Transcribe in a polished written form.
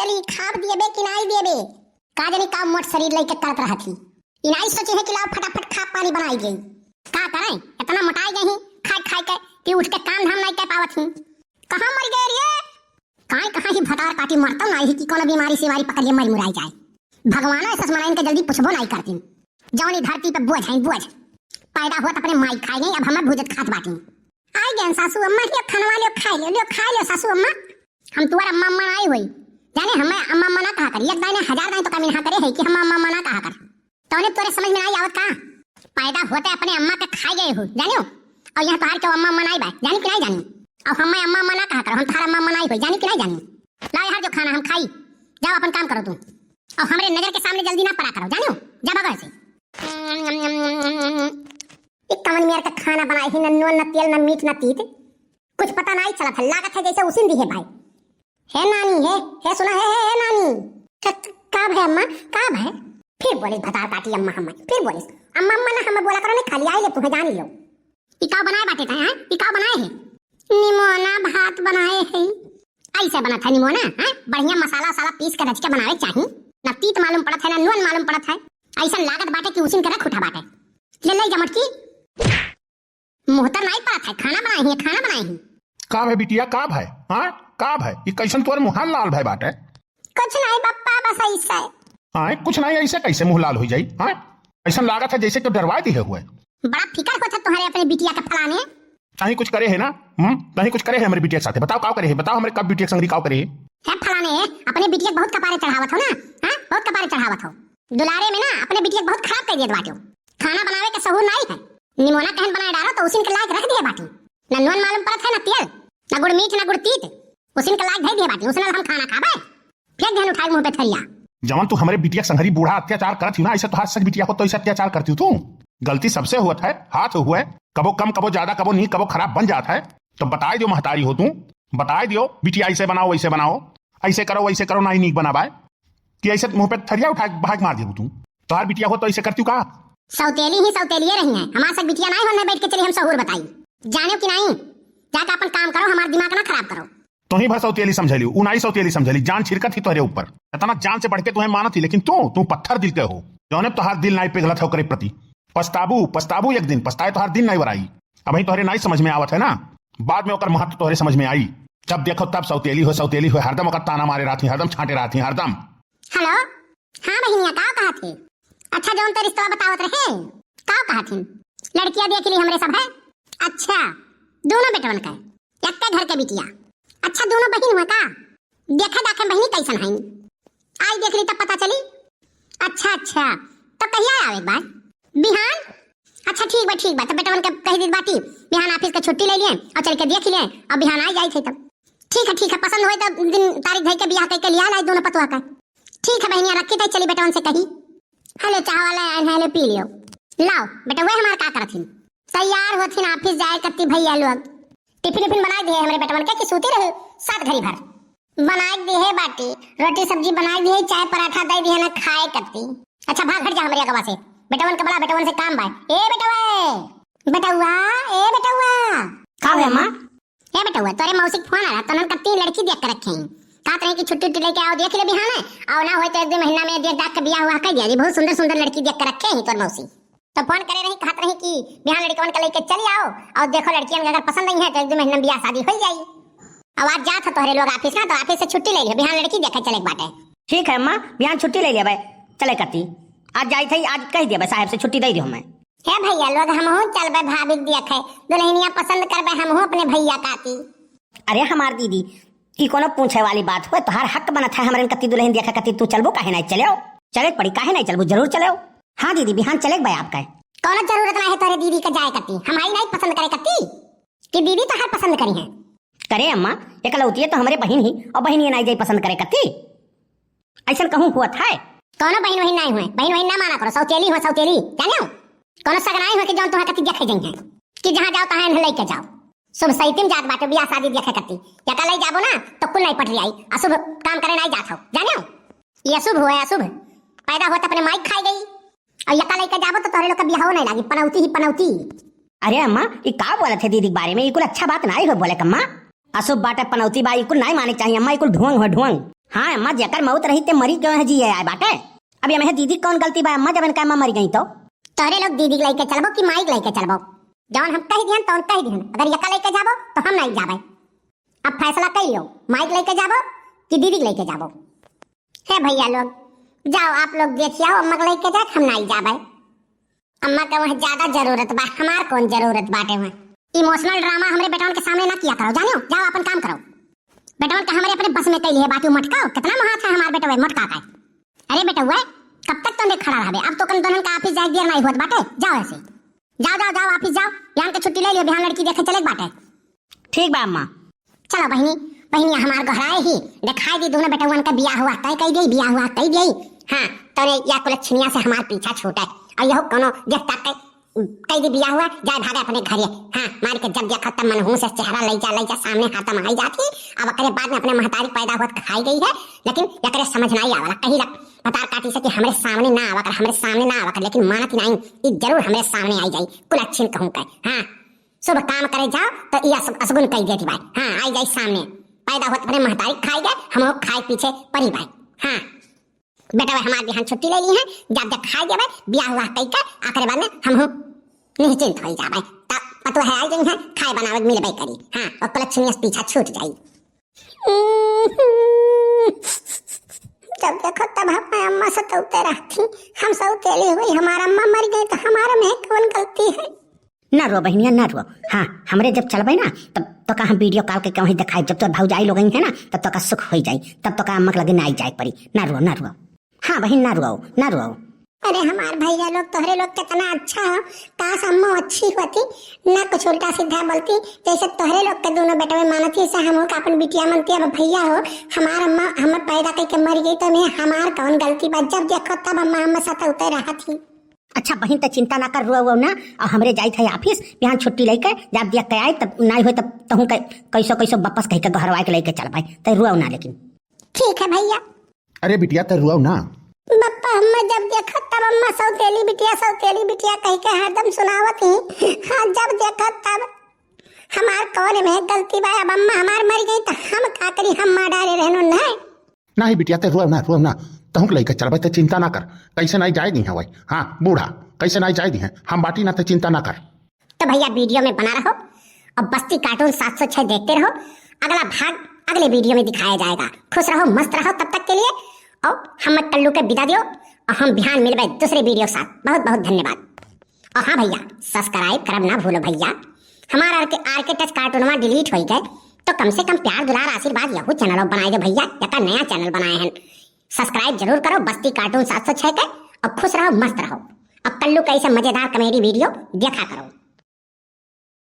सौतेली खाब दिए बे कि नहीं दिए बे का जानी का मोट शरीर लेके करत रहा थी इनाई सोचे है कि लाओ फटाफट खाब पानी बनाई गई का करें इतना मोटाई गई खाई खाई के कि उठ के काम धाम नहीं कर पावत ही कहां मर गए रे कहां ही भतार काटी मरता नहीं कि कोनो बीमारी से पकड़ के मर मुराई जाए भगवान ऐसा मनाइन के जल्दी पूछबो नहीं करती जौनी धरती पे बोझ है बोझ पैदा होत अपने माई खाई नहीं अब हमें भूजत खात बाटी आई गए सासू अम्मा के खानवा लियो खा लियो सासू अम्मा हम तुम्हारा अम्मा अम्मा आई हुई जाने हमें अम्मा अम्मा ना कहा कर एक दाने हजार दाने तो कमी ना करे है कि हम अम्मा अम्मा ना कहा कर तोने तोरे समझ में नहीं आवत का पैदा होते अपने अम्मा के खाई गए हो जानियो और यहाँ तोहार के अम्मा अम्मा नहीं बा जानी कि नहीं जानी और हमें अम्मा अम्मा ना कहा कर हम थारा अम्मा अम्मा नहीं हुई जानी कि नहीं जानी ला यार जो खाना हम खाई जाओ अपन काम करो तुम और हमारे नजर के सामने जल्दी ना पड़ा करो जानियो जा भगवान से एक कमल मेयर का खाना बनाई ही न नून न तेल न मीठ न तीत कुछ पता नहीं चला था लागत है जैसे उसी दी है भाई है नानी है सुना है नानी कब है अम्मा कब है फिर बोले भतार काटी अम्मा हमें फिर बोले अम्मा अम्मा ना हमें बोला करो नहीं खाली आई ले तुम्हें जान लो इकाव बनाए बाटे था हैं इकाव बनाए है निमोना भात बनाए है ऐसे बना था निमोना हैं बढ़िया मसाला साला पीस के रच के बनावे चाहिए ना तीत मालूम पड़त है ना नून मालूम पड़त है ऐसा लागत बाटे कि उसी के रख उठा बाटे ले ले जमटकी मोहतर नहीं पड़त है खाना बनाई है का है बिटिया का है हां का है ये कैसन तोर मुंह लाल भाई बाटे कुछ नहीं पप्पा बस ऐसा हां कुछ नहीं ऐसे कैसे मुंह लाल हो जाई हां ऐसा लागत है जैसे तो डरवा दी है हुए बड़ा फिकर होता तुम्हारे अपने बिटिया के फलाने कहीं कुछ करे है ना कहीं कुछ करे है हमारे बिटिया के साथ बताओ काव करे है बताओ हमारे कब बिटिया संगरी काव करे है फलाने अपने बिटिया बहुत कपारे चढ़ावत हो ना हां बहुत कपारे चढ़ावत हो दुलारे में ना अपने बिटिया बहुत खराब कर दिया बाटो खाना बनावे का सहूर नहीं है निमोना कहन बनाए डालो तो उसी के लायक रख दिया बाटी ना नून मालूम पड़त है ना तेल ना गुड़ मीठ ना गुड़ तीत उसी के लायक दे दिया बाटी उसने हम खाना खाबे फेंक देन उठाई मुंह पे थरिया जवन तू हमारे बिटिया संगरी बूढ़ा अत्याचार करत ही ना ऐसे तो हाथ सच बिटिया को तो ऐसे अत्याचार करती हूँ तू गलती सबसे हुआ है हाथ हुआ है कबो कम कबो ज्यादा कबो नहीं कबो खराब बन जाता है तो बताए दियो महतारी हो तू बताए दियो बिटिया ऐसे बनाओ वैसे बनाओ ऐसे करो वैसे करो नहीं नीक बनावा कि ऐसे मुंह पे थरिया उठा भाग मार दियो तू तुम्हारी बिटिया हो तो ऐसे करती का सौतेली ही सौतेलिए रही है हमारे साथ बिटिया नहीं होने बैठ के चली हम सहूर बताई जाने कि नहीं जाकर अपन काम करो हमारा दिमाग ना खराब करो तो ही भर सौतेली समझली उनाई सौतेली समझली जान छिड़कत थी तोहरे ऊपर इतना जान से बढ़ के तुम्हें मानत थी लेकिन तू पत्थर दिल के हो जौने तोहार दिल नहीं पिघलत हो करे प्रति पछताबू एक दिन पछताए तोहार दिन नहीं वराई अब ही तोहरे नहीं समझ में आवत है ना बाद में ओकर महत्व तोहरे समझ में आई जब देखो तब सौतेली हो हरदम ओकर ताना मारे रहती हरदम छांटे रहती हरदम हेलो हां बहनिया का कहा थी अच्छा जौन तो रिश्ता बतावत रहे का कहा थी लड़कियां देख ली हमरे सब है अच्छा दोनों बेटवन का एक के घर के बिटिया अच्छा दोनों बहन हुआ का देखा दाखे बहनी कैसन है आज देख ली तब पता चली अच्छा तो कहिया आवे एक बार बिहान अच्छा ठीक बा तो बेटवन के कह दी बाटी बिहान ऑफिस का छुट्टी ले लिए और चल के देख लिए अब बिहान आ जाई थे तब ठीक है पसंद होए तो दिन तारीख धई के बियाह कह के लिया लाई दोनों पतवा का ठीक है बहनिया रखी थे चली बेटवन से कही हेलो चाह वाला हेलो पी लियो लाओ बेटा वे हमार का करथिन तैयार होथिन ऑफिस जाए कत्ती भैया लोग टिफिन बनाए दिए हमरे बेटवन के कि सूती रहे 7 घड़ी भर बनाए दिए बाटी रोटी सब्जी बनाए दिए चाय पराठा दे दिए ना खाए कत्ती अच्छा भाग हट जा हमरे अगवा से बेटवन के बड़ा बेटवन से काम बाय ए बेटवा का है मां ए बेटवा तोरे मौसी फोन आला तनन कत्ती लड़की देख के रखे कहत रहे कि छुट्टी लेके आओ देख ले बिहान आओ ना होय तो 1 महीना में देख दाख के बियाह हुआ कर दिया बहुत सुंदर लड़की देख के रखे ही तोर मौसी तो फोन करे रही कहत रही कि बिहान लड़कवन के लेके चली आओ और देखो लड़कियन अगर पसंद नहीं है तो 1 महीना में बियाह शादी हो जाई अब आज जात तोहरे लोग ऑफिस ना तो ऑफिस से छुट्टी ले लियो बिहान लड़की देखे चले बाटे ठीक है अम्मा बिहान छुट्टी ले लिया भाई चले करती आज जाई थी आज कह दिया साहब से छुट्टी दे दियो मैं हे भैया लोग हम हो चलबे भाभी देखे दुल्हनिया पसंद करबे हम हो अपने भैया काती अरे हमार दीदी की कोनो पूछे वाली बात हो तोहार हक बनत है हमरे कत्ती दुल्हन देखा कत्ती तू चलबो काहे नहीं चले चले पड़ी काहे नहीं चलबो जरूर चले हां दीदी बिहान चले भाई आपका कोनो जरूरत नहीं है तोरे दीदी का जाए कत्ती हमारी नहीं पसंद करे कत्ती कि दीदी तो हर पसंद करी है करे अम्मा एकलौती है तो हमारे बहन ही और बहन नहीं जाई पसंद करे कत्ती ऐसा कहूं हुआ था कोनो बहन नहीं हुए बहन ना माना करो सौतेली जाने कोनो सगनाई हो कि जौन तोहरा कत्ती देखे जाई है कि जहां जाओ तहां लेके जाओ शुभ सैतिम जात बाटे बियाह शादी देखे कत्ती या कल जाबो ना तो कुल नहीं पटरी आई अशुभ काम करे नहीं जात हो जाने ये अशुभ हुआ अशुभ पैदा होता अपने माइक खाई गई और या कल जाबो तो तोहरे लोग का बियाह नहीं लागी पनौती अरे अम्मा ये का बोले थे दीदी के बारे में ये कुल अच्छा बात नहीं हो बोले कम्मा अशुभ बाटे पनौती बाई कुल नहीं माने चाहिए अम्मा ये कुल ढोंग हो ढोंग हाँ अम्मा जेकर मौत रही ते मरी क्यों है जी आए बाटे। अभी हमें दीदी कौन गलती बा अम्मा जब इनका अम्मा मरी गई तो तोरे लोग दीदी के लेके चलबो कि माइक लेके चलबो? जौन हम कह दिहन तौन कह दिहन। अगर यका लेके जाबो तो हम नहीं जाबे। अब फैसला कर लो, माइक लेके जाबो कि दीदी के लेके जाबो? हे भैया लोग, जाओ आप लोग देखिए आओ, अम्मा के लेके जाए, हम नहीं जाबे। अम्मा के वहाँ ज्यादा जरूरत बा, हमार कौन जरूरत बाटे वहाँ। इमोशनल ड्रामा हमरे बेटवन के सामने ना किया करो, जानो? जाओ अपन काम करो। बेटवन के हमारे अपने बस में कैली है बात मटकाओ। कितना महात है हमार बेटवा मटका का। अरे बेटा हुआ कब तक तुम खड़ा रहे? अब तो कन दोनों का ऑफिस जाए देर नहीं होत बाटे। जाओ ऐसे, जाओ जाओ जाओ ऑफिस जाओ, यहाँ के छुट्टी ले लियो, बिहान लड़की देखे चले बाटे। ठीक बा अम्मा। चलो बहनी बहनी हमार गहराए ही दिखाई दी दोनों बेटा का बियाह हुआ तय कही दी, बियाह हुआ कही दी। हाँ तो या कुलच्छनिया से हमार पीछा छूटे और यह कोनो देखता कई दी बियाह हुआ जाए भागे अपने घरे। हाँ मार के जब देखा तब मनहूस से चेहरा लई जा सामने हाथ में आई जाती। अब अकरे बाद में अपने महतारी पैदा हुआ खाई गई है, लेकिन यकरे समझ नहीं आवाला कहीं लग पतार काटी से कि हमरे सामने ना आवा कर, हमरे सामने ना आवा कर, लेकिन मानत नहीं ई जरूर हमरे सामने आई जाई। कुलच्छिन कहूं के हाँ शुभ काम करे जाओ तो ये असगुन कही देती भाई। हाँ आई जाई सामने पैदा हुआ अपने महतारी खाई गए, हम खाए पीछे परी भाई। हाँ बेटा भाई हमारे बिहान छुट्टी ले ली है, जब जब खाई जाए ब्याह हुआ कही के आखिर बाद में हम निश्चिंत हो जाए तब पतो है आई गई है खाए बनावे मिलबे करी। हाँ और कुलच्छनिया से पीछा छूट जाई। जब देखो तब हमारी अम्मा सतौते रहती, हम सौतेली हुई, हमारा अम्मा मर गई तो हमारा में कौन गलती है? ना रो बहनिया ना रो। हाँ हमरे जब चलबे ना तब तो का हम वीडियो कॉल के कहीं दिखाई, जब तो भौजाई लोग है ना तब तो का सुख हो जाई, तब तो का अम्मा के लगे ना आई जाए पड़ी। ना रो ना रो। हाँ बहन ना रो ना रो। अरे हमार भैया लोग तोहरे लोग कितना अच्छा हो, काश अम्मा अच्छी होती ना कुछ उल्टा सीधा बोलती। जैसे तोहरे लोग के दोनों बेटे में मानती से हम का अपन बिटिया मनती। अब भैया हो हमार अम्मा हमें पैदा करके मर गई तो मैं हमार कौन गलती बा? जब देखो तब अम्मा हम साथ उतर रहा थी। अच्छा बहन तो चिंता ना कर, रो ना। और हमरे जाई थे ऑफिस बिहान छुट्टी लेके, जब देख के आए तब नहीं हो तब तहूँ कैसो कैसो वापस कह के घर आके लेके चल भाई। तो रो ना लेकिन। ठीक है भैया। अरे बिटिया तो रुआओ ना। बप्पा अम्मा जब देखा तब अम्मा सौतेली बिटिया कह के हरदम सुनावत ही। हाँ जब देखा तब हमार कौन में गलती बा? अब अम्मा हमार मर गई तो हम का करी? हम मार डाले रहनो नहीं। नहीं बिटिया तो रुआओ ना तहूँ के लेके चलबे तो चिंता ना कर, कैसे नहीं जाएगी है भाई। हाँ बूढ़ा कैसे नहीं जाएगी है, हम बाटी ना तो चिंता ना कर। तो भैया वीडियो में बना रहो और बस्ती कार्टून 706 देखते रहो। अगला भाग अगले वीडियो में दिखाया जाएगा। खुश रहो मस्त रहो तब तक के लिए, और हम टल्लू के विदा दियो और हम बिहान मिलबे दूसरे वीडियो के साथ। बहुत बहुत धन्यवाद। और हाँ भैया सब्सक्राइब करब ना भूलो भैया। हमारा आरके टच कार्टून डिलीट हो गए तो कम से कम प्यार दुलार आशीर्वाद यहू चैनल बनाए दो भैया। या नया चैनल बनाए हैं, सब्सक्राइब जरूर करो बस्ती कार्टून 706 के, और खुश रहो मस्त रहो। अब टल्लू का ऐसे मजेदार कॉमेडी वीडियो देखा करो।